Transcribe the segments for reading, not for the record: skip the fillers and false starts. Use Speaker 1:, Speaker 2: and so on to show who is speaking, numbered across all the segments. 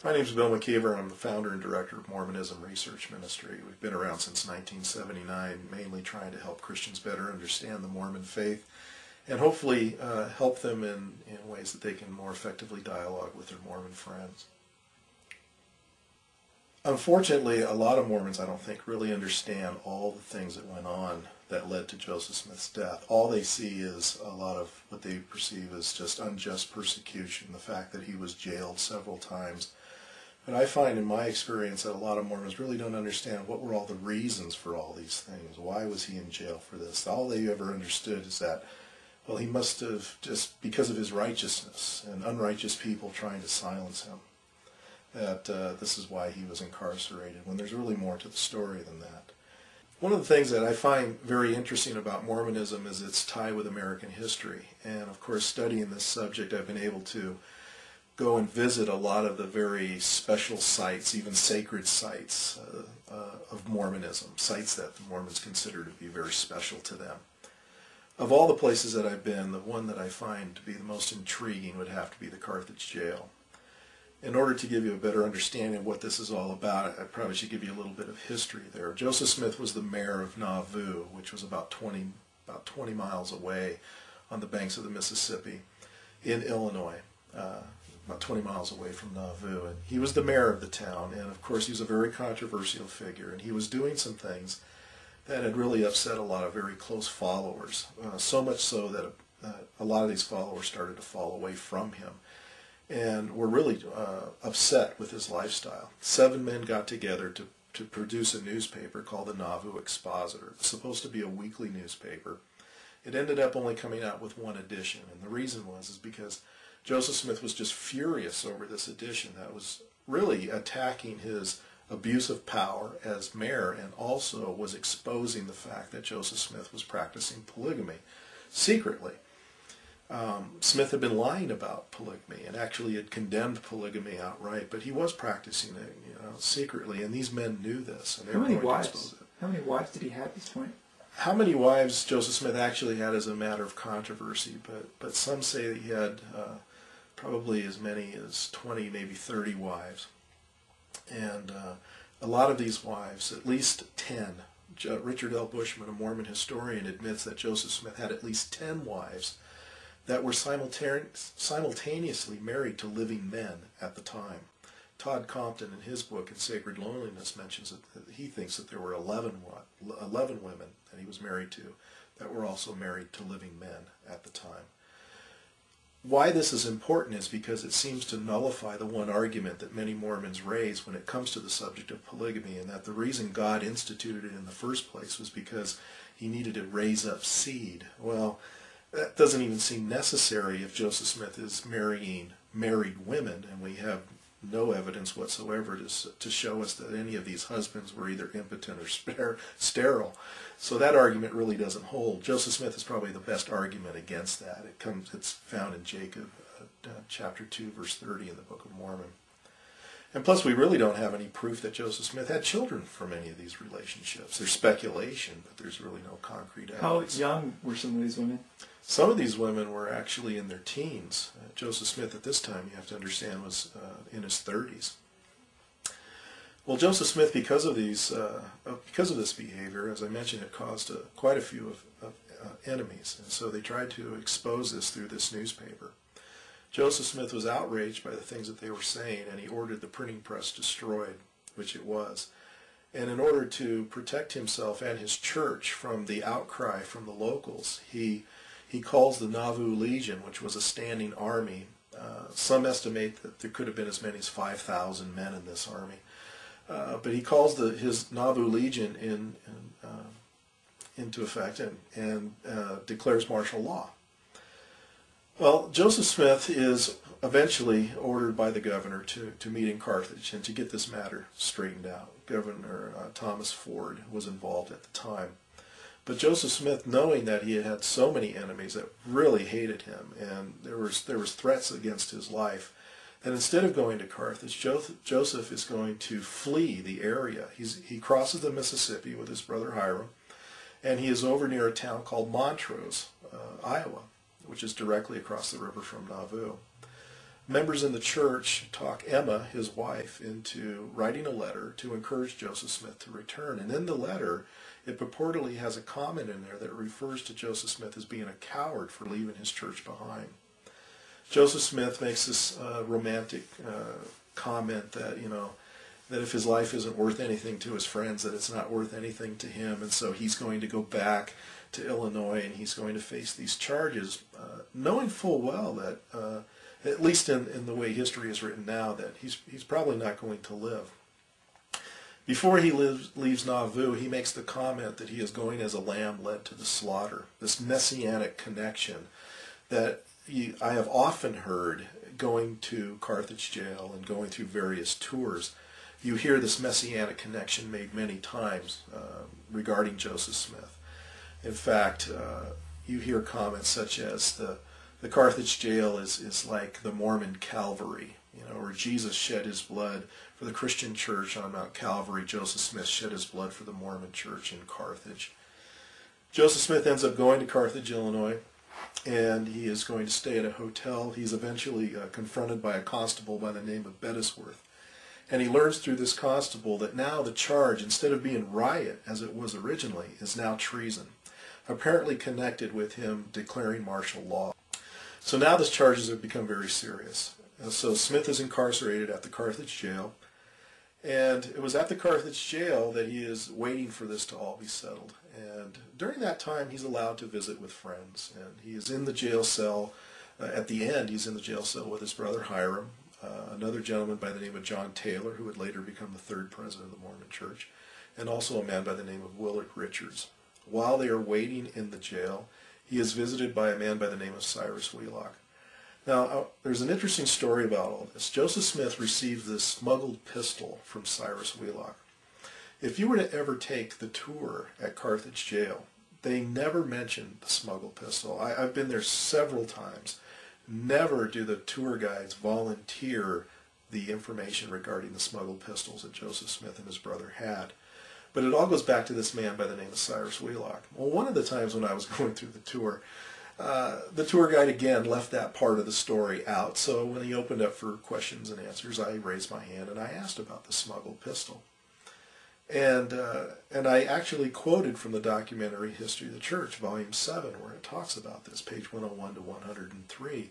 Speaker 1: My name is Bill McKeever, and I'm the founder and director of Mormonism Research Ministry. We've been around since 1979, mainly trying to help Christians better understand the Mormon faith and hopefully help them in ways that they can more effectively dialogue with their Mormon friends. Unfortunately, a lot of Mormons, I don't think, really understand all the things that went on that led to Joseph Smith's death. All they see is a lot of what they perceive as just unjust persecution, the fact that he was jailed several times. But I find in my experience that a lot of Mormons really don't understand what were all the reasons for all these things. Why was he in jail for this? All they ever understood is that, well, he must have, just because of his righteousness and unrighteous people trying to silence him, that this is why he was incarcerated, when there's really more to the story than that. One of the things that I find very interesting about Mormonism is its tie with American history. And of course, studying this subject, I've been able to go and visit a lot of the very special sites, even sacred sites of Mormonism, sites that the Mormons consider to be very special to them. Of all the places that I've been, the one that I find to be the most intriguing would have to be the Carthage Jail. In order to give you a better understanding of what this is all about, I probably should give you a little bit of history there. Joseph Smith was the mayor of Nauvoo, which was about 20 miles away on the banks of the Mississippi in Illinois, about 20 miles away from Nauvoo. And he was the mayor of the town, and of course he was a very controversial figure, and he was doing some things that had really upset a lot of very close followers, so much so that a lot of these followers started to fall away from him and were really upset with his lifestyle. 7 men got together to produce a newspaper called the Nauvoo Expositor. It's supposed to be a weekly newspaper. It ended up only coming out with 1 edition, and the reason is because Joseph Smith was just furious over this edition that was really attacking his abuse of power as mayor, and also was exposing the fact that Joseph Smith was practicing polygamy secretly. Smith had been lying about polygamy and actually had condemned polygamy outright, but he was practicing it, secretly, and these men knew this, and they were going to expose it.
Speaker 2: How many wives did he have at this point?
Speaker 1: How many wives Joseph Smith actually had is a matter of controversy, but some say that he had probably as many as 20, maybe 30 wives. And a lot of these wives, at least 10, Richard L. Bushman, a Mormon historian, admits that Joseph Smith had at least 10 wives that were simultaneously married to living men at the time. Todd Compton, in his book, In Sacred Loneliness, mentions that he thinks that there were 11 women that he was married to that were also married to living men at the time. Why this is important is because it seems to nullify the one argument that many Mormons raise when it comes to the subject of polygamy, and that the reason God instituted it in the first place was because he needed to raise up seed. Well, that doesn't even seem necessary if Joseph Smith is marrying married women, and we have no evidence whatsoever to show us that any of these husbands were either impotent or sterile. So that argument really doesn't hold. Joseph Smith is probably the best argument against that. It's found in Jacob, chapter 2, verse 30 in the Book of Mormon. And plus, we really don't have any proof that Joseph Smith had children from any of these relationships. There's speculation, but there's really no concrete evidence.
Speaker 2: How young were some of these women?
Speaker 1: Some of these women were actually in their teens. Joseph Smith at this time, you have to understand, was in his 30s. Well, Joseph Smith, because of this behavior, as I mentioned, it caused quite a few of enemies, and so they tried to expose this through this newspaper. Joseph Smith was outraged by the things that they were saying, and he ordered the printing press destroyed, which it was. And in order to protect himself and his church from the outcry from the locals, he calls the Nauvoo Legion, which was a standing army. Some estimate that there could have been as many as 5,000 men in this army. But he calls his Nauvoo Legion into effect and declares martial law. Well, Joseph Smith is eventually ordered by the governor to meet in Carthage and to get this matter straightened out. Governor Thomas Ford was involved at the time. But Joseph Smith, knowing that he had had so many enemies that really hated him, and there was threats against his life, that instead of going to Carthage, Joseph is going to flee the area. He crosses the Mississippi with his brother Hiram, and he is over near a town called Montrose, Iowa, which is directly across the river from Nauvoo. members in the church talk Emma, his wife, into writing a letter to encourage Joseph Smith to return. And in the letter, it purportedly has a comment in there that refers to Joseph Smith as being a coward for leaving his church behind. Joseph Smith makes this romantic comment that, that if his life isn't worth anything to his friends, that it's not worth anything to him, and so he's going to go back to Illinois and he's going to face these charges, knowing full well that, at least in the way history is written now, that he's probably not going to live. Before he leaves Nauvoo, he makes the comment that he is going as a lamb led to the slaughter, this messianic connection that I have often heard going to Carthage jail and going through various tours. You hear this messianic connection made many times regarding Joseph Smith. In fact, you hear comments such as the Carthage jail is like the Mormon Calvary, where Jesus shed his blood for the Christian church on Mount Calvary. Joseph Smith shed his blood for the Mormon church in Carthage. Joseph Smith ends up going to Carthage, Illinois, and he is going to stay at a hotel. He's eventually confronted by a constable by the name of Bettesworth. And he learns through this constable that now the charge, instead of being riot, as it was originally, is now treason, apparently connected with him declaring martial law. So now the charges have become very serious. So Smith is incarcerated at the Carthage jail, and it was at the Carthage jail that he is waiting for this to all be settled. And during that time, he's allowed to visit with friends, and he is in the jail cell. At the end, he's in the jail cell with his brother Hiram, another gentleman by the name of John Taylor, who would later become the third president of the Mormon Church, and also a man by the name of Willard Richards. While they are waiting in the jail, he is visited by a man by the name of Cyrus Wheelock. Now, there's an interesting story about all this. Joseph Smith received this smuggled pistol from Cyrus Wheelock. If you were to ever take the tour at Carthage jail, they never mention the smuggled pistol. I've been there several times. Never do the tour guides volunteer the information regarding the smuggled pistols that Joseph Smith and his brother had. But it all goes back to this man by the name of Cyrus Wheelock. Well, one of the times when I was going through the tour guide again left that part of the story out. So when he opened up for questions and answers, I raised my hand and I asked about the smuggled pistol. And I actually quoted from the documentary History of the Church, Volume 7, where it talks about this, page 101 to 103.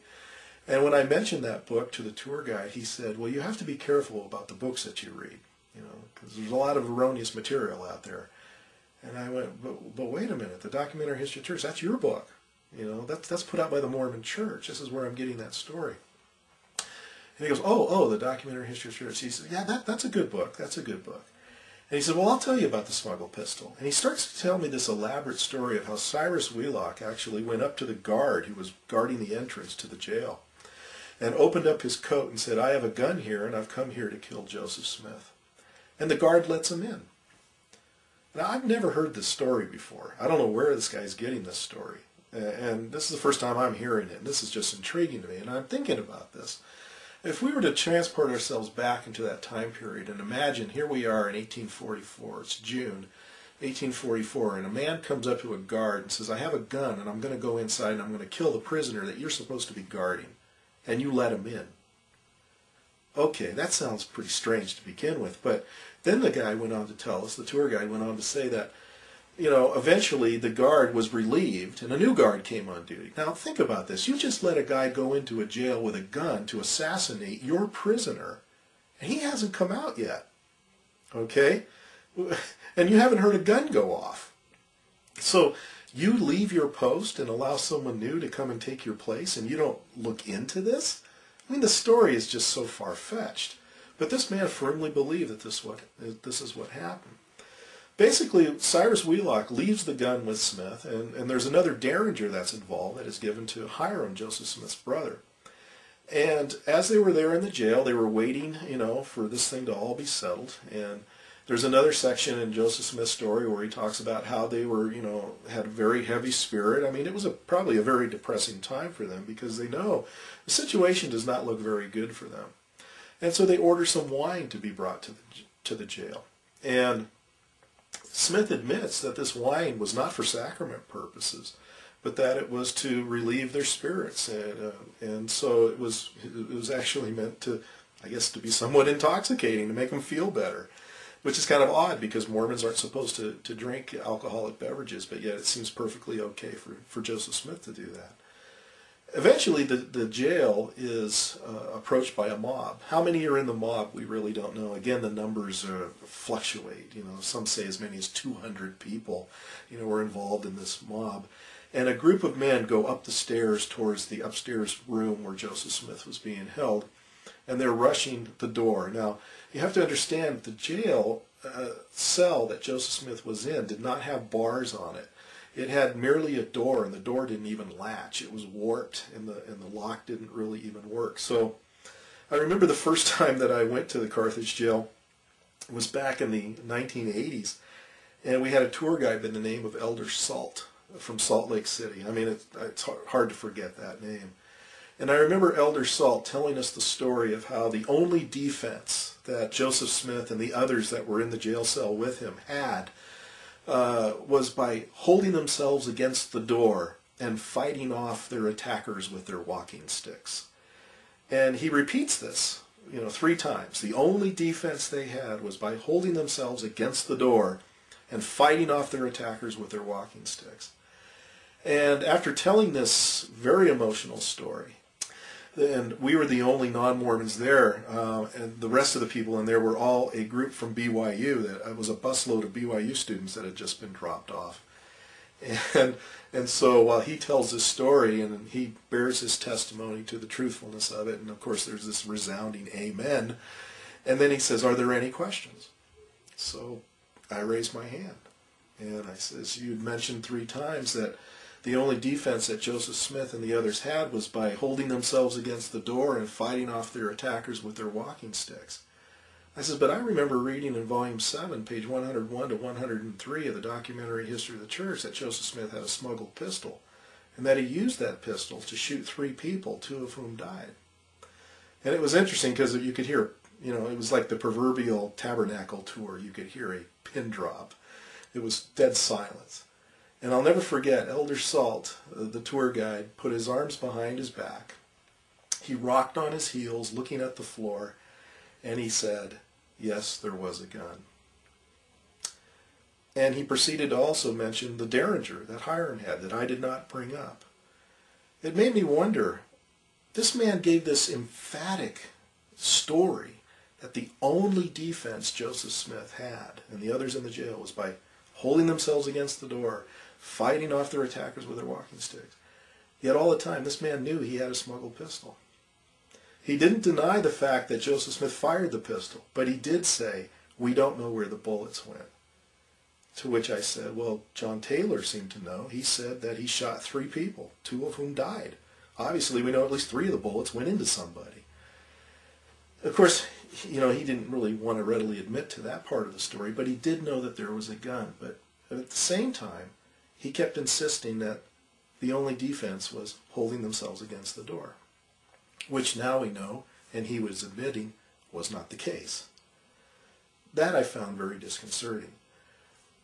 Speaker 1: And when I mentioned that book to the tour guide, he said, well, you have to be careful about the books that you read, because there's a lot of erroneous material out there. And I went, but wait a minute, the documentary History of the Church, that's your book. That's put out by the Mormon Church. This is where I'm getting that story. And he goes, oh, the documentary History of the Church. He said, yeah, that's a good book. That's a good book. And he said, well, I'll tell you about the smuggled pistol. And he starts to tell me this elaborate story of how Cyrus Wheelock actually went up to the guard who was guarding the entrance to the jail and opened up his coat and said, I have a gun here, and I've come here to kill Joseph Smith. And the guard lets him in. Now, I've never heard this story before. I don't know where this guy's getting this story. And this is the first time I'm hearing it. And this is just intriguing to me. And I'm thinking about this. If we were to transport ourselves back into that time period and imagine here we are in 1844, it's June 1844, and a man comes up to a guard and says, I have a gun and I'm going to go inside and I'm going to kill the prisoner that you're supposed to be guarding, and you let him in. Okay, that sounds pretty strange to begin with, but then the guy went on to tell us, the tour guide went on to say that, eventually the guard was relieved and a new guard came on duty. Now think about this. You just let a guy go into a jail with a gun to assassinate your prisoner, and he hasn't come out yet. Okay? And you haven't heard a gun go off. So you leave your post and allow someone new to come and take your place, and you don't look into this? I mean, the story is just so far-fetched. But this man firmly believed that this is what happened. Basically, Cyrus Wheelock leaves the gun with Smith, and there's another derringer that's involved that is given to Hiram, Joseph Smith's brother. And as they were there in the jail, they were waiting, for this thing to all be settled. And there's another section in Joseph Smith's story where he talks about how they were, had a very heavy spirit. I mean, it was probably a very depressing time for them because they know the situation does not look very good for them. And so they order some wine to be brought to the jail. And Smith admits that this wine was not for sacrament purposes, but that it was to relieve their spirits, and so it was actually meant to, I guess, to be somewhat intoxicating, to make them feel better, which is kind of odd because Mormons aren't supposed to drink alcoholic beverages, but yet it seems perfectly okay for Joseph Smith to do that. Eventually, the jail is approached by a mob. How many are in the mob, we really don't know. Again, the numbers fluctuate. Some say as many as 200 people, were involved in this mob. And a group of men go up the stairs towards the upstairs room where Joseph Smith was being held, and they're rushing the door. Now, you have to understand the jail cell that Joseph Smith was in did not have bars on it. It had merely a door, and the door didn't even latch. It was warped, and the lock didn't really even work. So I remember the first time that I went to the Carthage jail was back in the 1980s, and we had a tour guide by the name of Elder Salt from Salt Lake City. I mean, it's hard to forget that name. And I remember Elder Salt telling us the story of how the only defense that Joseph Smith and the others that were in the jail cell with him had was by holding themselves against the door and fighting off their attackers with their walking sticks. And he repeats this, 3 times. The only defense they had was by holding themselves against the door and fighting off their attackers with their walking sticks. And after telling this very emotional story, and we were the only non-Mormons there, and the rest of the people in there were all a group from BYU. That was a busload of BYU students that had just been dropped off. And so while he tells this story and he bears his testimony to the truthfulness of it, and of course there's this resounding amen, and then he says, "Are there any questions?" So I raised my hand, and I says, "You'd mentioned 3 times that the only defense that Joseph Smith and the others had was by holding themselves against the door and fighting off their attackers with their walking sticks." I said, "But I remember reading in Volume 7, page 101 to 103 of the Documentary History of the Church that Joseph Smith had a smuggled pistol, and that he used that pistol to shoot 3 people, 2 of whom died." And it was interesting because you could hear, it was like the proverbial tabernacle tour. You could hear a pin drop. It was dead silence. And I'll never forget, Elder Salt, the tour guide, put his arms behind his back. He rocked on his heels, looking at the floor, and he said, "Yes, there was a gun." And he proceeded to also mention the Derringer that Hiram had that I did not bring up. It made me wonder, this man gave this emphatic story that the only defense Joseph Smith had and the others in the jail was by holding themselves against the door, fighting off their attackers with their walking sticks. Yet all the time, this man knew he had a smuggled pistol. He didn't deny the fact that Joseph Smith fired the pistol, but he did say, "We don't know where the bullets went." To which I said, "Well, John Taylor seemed to know. He said that he shot 3 people, 2 of whom died. Obviously, we know at least 3 of the bullets went into somebody." Of course, he didn't really want to readily admit to that part of the story, but he did know that there was a gun. But at the same time, he kept insisting that the only defense was holding themselves against the door, which now we know, and he was admitting, was not the case. That I found very disconcerting.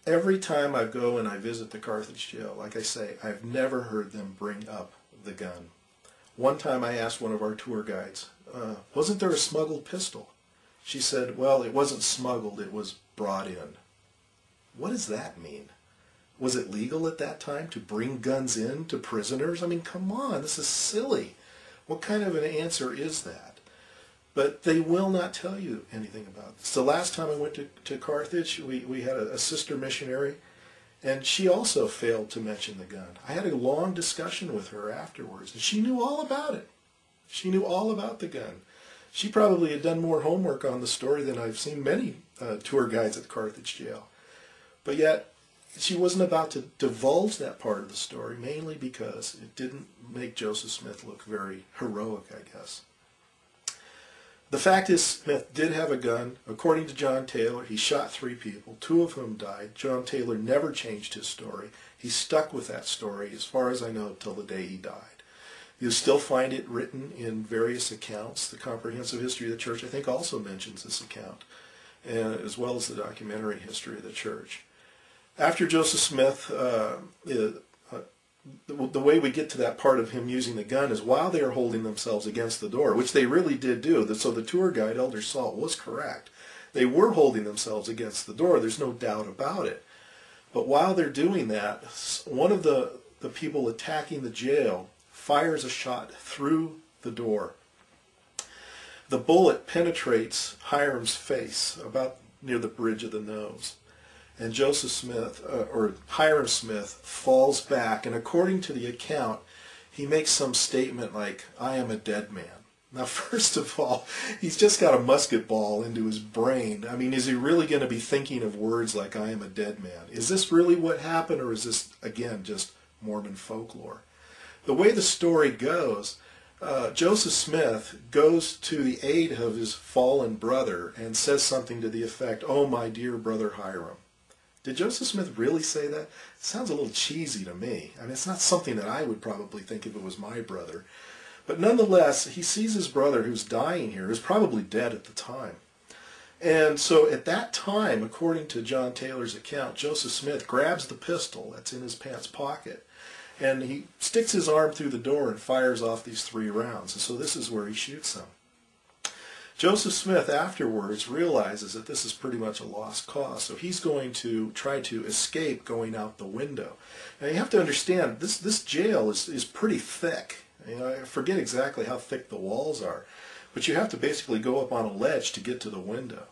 Speaker 1: Every time I go and I visit the Carthage jail, like I say, I've never heard them bring up the gun. One time I asked one of our tour guides, "Wasn't there a smuggled pistol?" She said, "Well, it wasn't smuggled, it was brought in." What does that mean? Was it legal at that time to bring guns in to prisoners? I mean, come on, this is silly. What kind of an answer is that? But they will not tell you anything about this. The last time I went to Carthage, we had a sister missionary, and she also failed to mention the gun. I had a long discussion with her afterwards, and she knew all about it. She knew all about the gun. She probably had done more homework on the story than I've seen many tour guides at Carthage jail. But yet, she wasn't about to divulge that part of the story, mainly because it didn't make Joseph Smith look very heroic, I guess. The fact is, Smith did have a gun. According to John Taylor, he shot 3 people, 2 of whom died. John Taylor never changed his story. He stuck with that story, as far as I know, till the day he died. You'll still find it written in various accounts. The Comprehensive History of the Church, I think, also mentions this account, as well as the Documentary History of the Church. After Joseph Smith the way we get to that part of him using the gun is while they are holding themselves against the door, which they really did do. So the tour guide, Elder Salt, was correct. They were holding themselves against the door. There's no doubt about it. But while they're doing that, one of the people attacking the jail fires a shot through the door. The bullet penetrates Hiram's face about near the bridge of the nose. And Joseph Smith, or Hiram Smith, falls back. And according to the account, he makes some statement like, "I am a dead man." Now, first of all, he's just got a musket ball into his brain. I mean, is he really going to be thinking of words like, "I am a dead man"? Is this really what happened, or is this, again, just Mormon folklore? The way the story goes, Joseph Smith goes to the aid of his fallen brother and says something to the effect, "Oh, my dear brother Hiram." Did Joseph Smith really say that? It sounds a little cheesy to me. I mean, it's not something that I would probably think if it was my brother. But nonetheless, he sees his brother who's dying here, who's probably dead at the time. And so at that time, according to John Taylor's account, Joseph Smith grabs the pistol that's in his pants pocket, and he sticks his arm through the door and fires off these 3 rounds. And so this is where he shoots them. Joseph Smith afterwards realizes that this is pretty much a lost cause, so he's going to try to escape going out the window. Now you have to understand, this jail is pretty thick. You know, I forget exactly how thick the walls are, but you have to basically go up on a ledge to get to the window.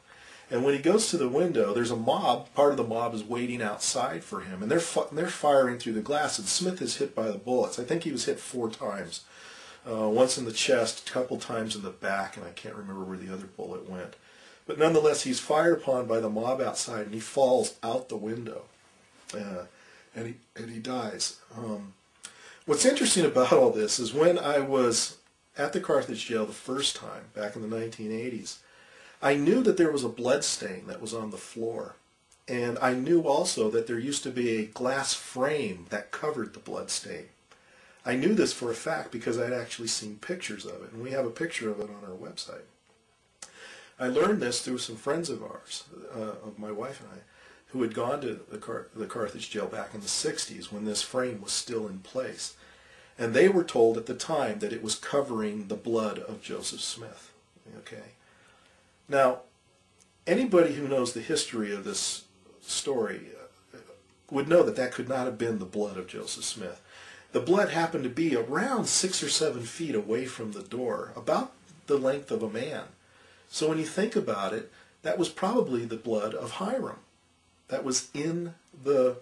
Speaker 1: And when he goes to the window, there's a mob. Part of the mob is waiting outside for him, and they're firing through the glass. And Smith is hit by the bullets. I think he was hit 4 times, once in the chest, a couple times in the back, and I can't remember where the other bullet went. But nonetheless, he's fired upon by the mob outside, and he falls out the window, and he dies. What's interesting about all this is when I was at the Carthage jail the first time, back in the 1980s, I knew that there was a blood stain that was on the floor. And I knew also that there used to be a glass frame that covered the blood stain. I knew this for a fact because I'd actually seen pictures of it, and we have a picture of it on our website. I learned this through some friends of ours, of my wife and I, who had gone to the Carthage jail back in the 60s when this frame was still in place. And they were told at the time that it was covering the blood of Joseph Smith. Okay. Now, anybody who knows the history of this story would know that that could not have been the blood of Joseph Smith. The blood happened to be around 6 or 7 feet away from the door, about the length of a man. So when you think about it, that was probably the blood of Hiram. That was in the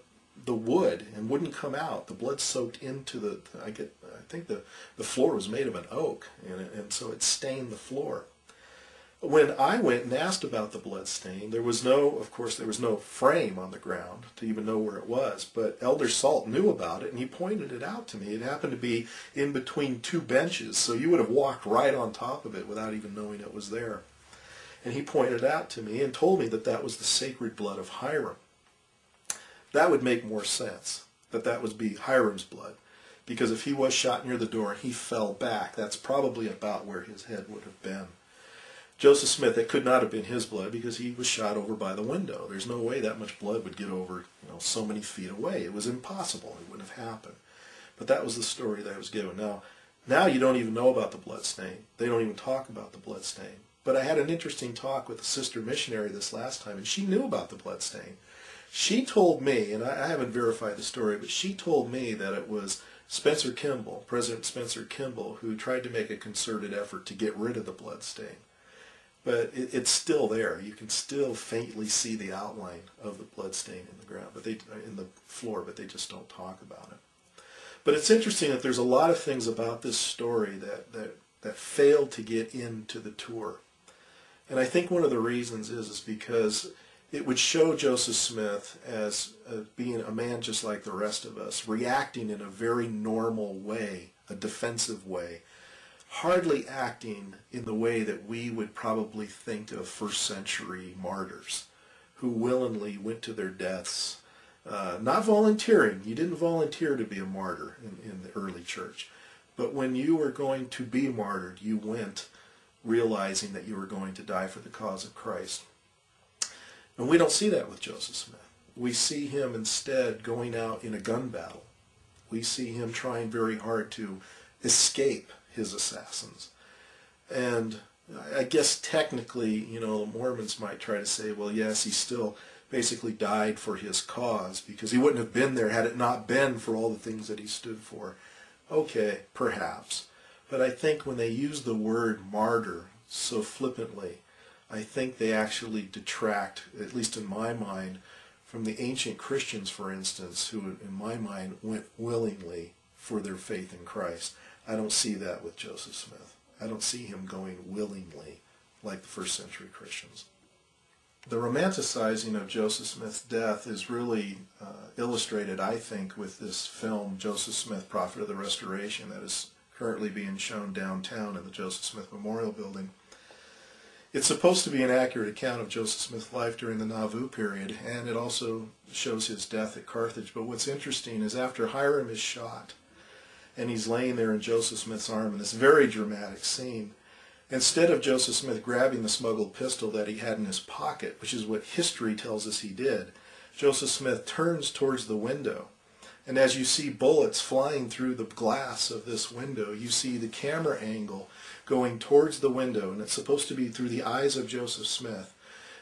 Speaker 1: wood and wouldn't come out. The blood soaked into I think the floor was made of an oak, and so it stained the floor. When I went and asked about the blood stain, of course there was no frame on the ground to even know where it was, but Elder Salt knew about it, and he pointed it out to me. It happened to be in between 2 benches, so you would have walked right on top of it without even knowing it was there. And he pointed it out to me and told me that that was the sacred blood of Hiram. That would make more sense, that would be Hiram's blood, because if he was shot near the door and he fell back, that's probably about where his head would have been. Joseph Smith, it could not have been his blood because he was shot over by the window. There's no way that much blood would get over, so many feet away. It was impossible. It wouldn't have happened. But that was the story that I was given. Now you don't even know about the blood stain. They don't even talk about the blood stain. But I had an interesting talk with a sister missionary this last time, and she knew about the blood stain. She told me, and I haven't verified the story, but she told me that it was Spencer Kimball, President Spencer Kimball, who tried to make a concerted effort to get rid of the blood stain. But it's still there. You can still faintly see the outline of the blood stain in the ground, in the floor, but they just don't talk about it. But it's interesting that there's a lot of things about this story that failed to get into the tour. And I think one of the reasons is because it would show Joseph Smith as being a man just like the rest of us, reacting in a very normal way, a defensive way, hardly acting in the way that we would probably think of first century martyrs who willingly went to their deaths, not volunteering. You didn't volunteer to be a martyr in the early church, but when you were going to be martyred, you went realizing that you were going to die for the cause of Christ. And we don't see that with Joseph Smith. We see him instead going out in a gun battle We see him trying very hard to escape his assassins. And I guess technically, Mormons might try to say, well, yes, he still basically died for his cause because he wouldn't have been there had it not been for all the things that he stood for. Okay, perhaps. But I think when they use the word martyr so flippantly, I think they actually detract, at least in my mind, from the ancient Christians, for instance, who in my mind went willingly for their faith in Christ. I don't see that with Joseph Smith. I don't see him going willingly like the first century Christians. The romanticizing of Joseph Smith's death is really illustrated, I think, with this film, Joseph Smith, Prophet of the Restoration, that is currently being shown downtown in the Joseph Smith Memorial Building. It's supposed to be an accurate account of Joseph Smith's life during the Nauvoo period, and it also shows his death at Carthage. But what's interesting is after Hiram is shot, and he's laying there in Joseph Smith's arm in this very dramatic scene, instead of Joseph Smith grabbing the smuggled pistol that he had in his pocket, which is what history tells us he did, Joseph Smith turns towards the window. And as you see bullets flying through the glass of this window, you see the camera angle going towards the window, and it's supposed to be through the eyes of Joseph Smith,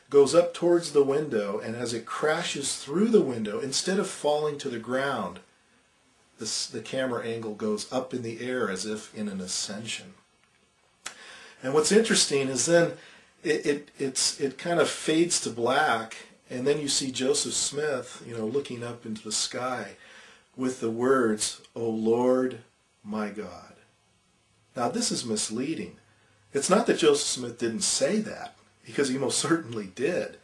Speaker 1: goes up towards the window, and as it crashes through the window, instead of falling to the ground, the camera angle goes up in the air as if in an ascension. And what's interesting is then it kind of fades to black, and then you see Joseph Smith, looking up into the sky with the words, "O Lord, my God." Now this is misleading. It's not that Joseph Smith didn't say that, because he most certainly did,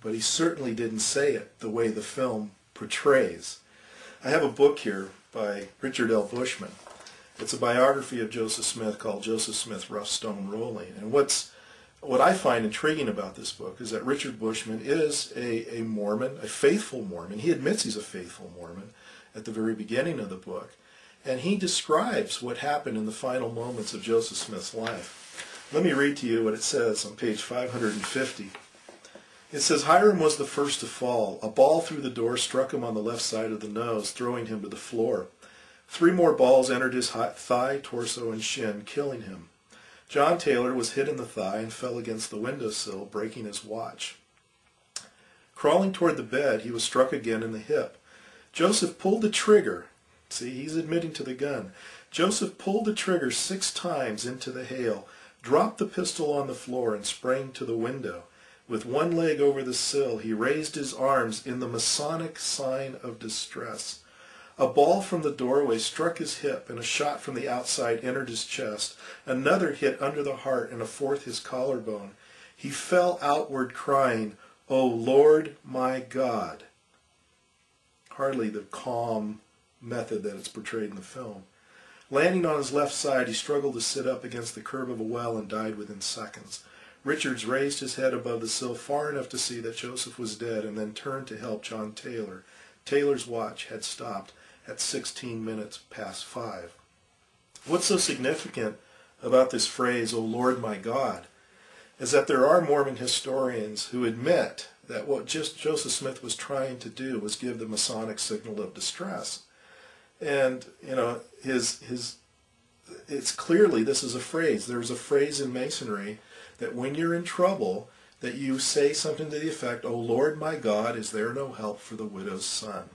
Speaker 1: but he certainly didn't say it the way the film portrays. I have a book here by Richard L. Bushman. It's a biography of Joseph Smith called Joseph Smith, Rough Stone Rolling. And what I find intriguing about this book is that Richard Bushman is a Mormon, a faithful Mormon. He admits he's a faithful Mormon at the very beginning of the book. And he describes what happened in the final moments of Joseph Smith's life. Let me read to you what it says on page 550. It says, Hiram was the first to fall. A ball through the door struck him on the left side of the nose, throwing him to the floor. 3 more balls entered his thigh, torso, and shin, killing him. John Taylor was hit in the thigh and fell against the windowsill, breaking his watch. Crawling toward the bed, he was struck again in the hip. Joseph pulled the trigger. See, he's admitting to the gun. Joseph pulled the trigger 6 times into the hail, dropped the pistol on the floor, and sprang to the window. With one leg over the sill, he raised his arms in the Masonic sign of distress. A ball from the doorway struck his hip, and a shot from the outside entered his chest. Another hit under the heart, and a 4th his collarbone. He fell outward, crying, "O Lord, my God." Hardly the calm method that it's portrayed in the film. Landing on his left side, he struggled to sit up against the curb of a well and died within seconds. Richards raised his head above the sill far enough to see that Joseph was dead, and then turned to help John Taylor. Taylor's watch had stopped at 16 minutes past 5. What's so significant about this phrase, "O Lord my God," is that there are Mormon historians who admit that what Joseph Smith was trying to do was give the Masonic signal of distress. And, it's clearly, this is a phrase. There's a phrase in Masonry that when you're in trouble, that you say something to the effect, "O Lord my God, is there no help for the widow's son?"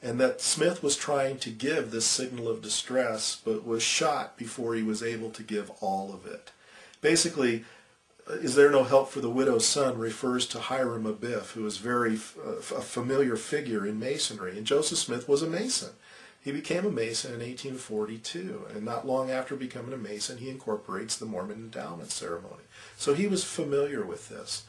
Speaker 1: And that Smith was trying to give this signal of distress, but was shot before he was able to give all of it. Basically, "Is there no help for the widow's son" refers to Hiram Abiff, who is a familiar figure in Masonry. And Joseph Smith was a Mason. He became a Mason in 1842, and not long after becoming a Mason, he incorporates the Mormon endowment ceremony. So he was familiar with this.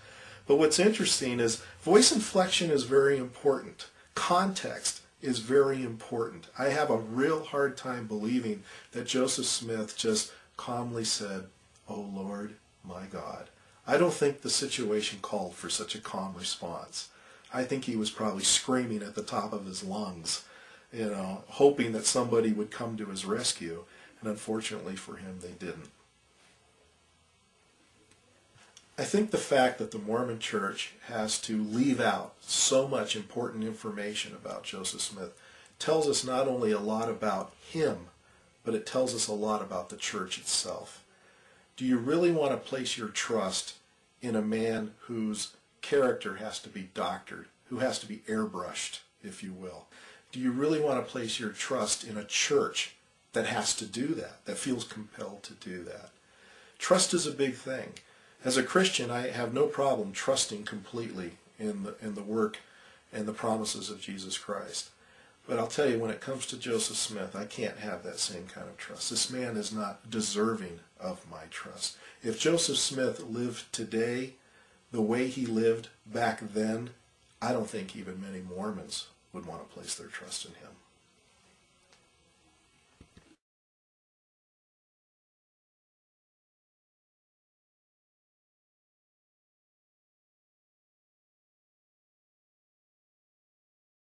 Speaker 1: But what's interesting is voice inflection is very important. Context is very important. I have a real hard time believing that Joseph Smith just calmly said, "O Lord, my God." I don't think the situation called for such a calm response. I think he was probably screaming at the top of his lungs, hoping that somebody would come to his rescue, and unfortunately for him, they didn't. I think the fact that the Mormon Church has to leave out so much important information about Joseph Smith tells us not only a lot about him, but it tells us a lot about the church itself. Do you really want to place your trust in a man whose character has to be doctored, who has to be airbrushed, if you will? Do you really want to place your trust in a church that has to do that, that feels compelled to do that? Trust is a big thing. As a Christian, I have no problem trusting completely in the work and the promises of Jesus Christ. But I'll tell you, when it comes to Joseph Smith, I can't have that same kind of trust. This man is not deserving of my trust. If Joseph Smith lived today the way he lived back then, I don't think even many Mormons would want to place their trust in him.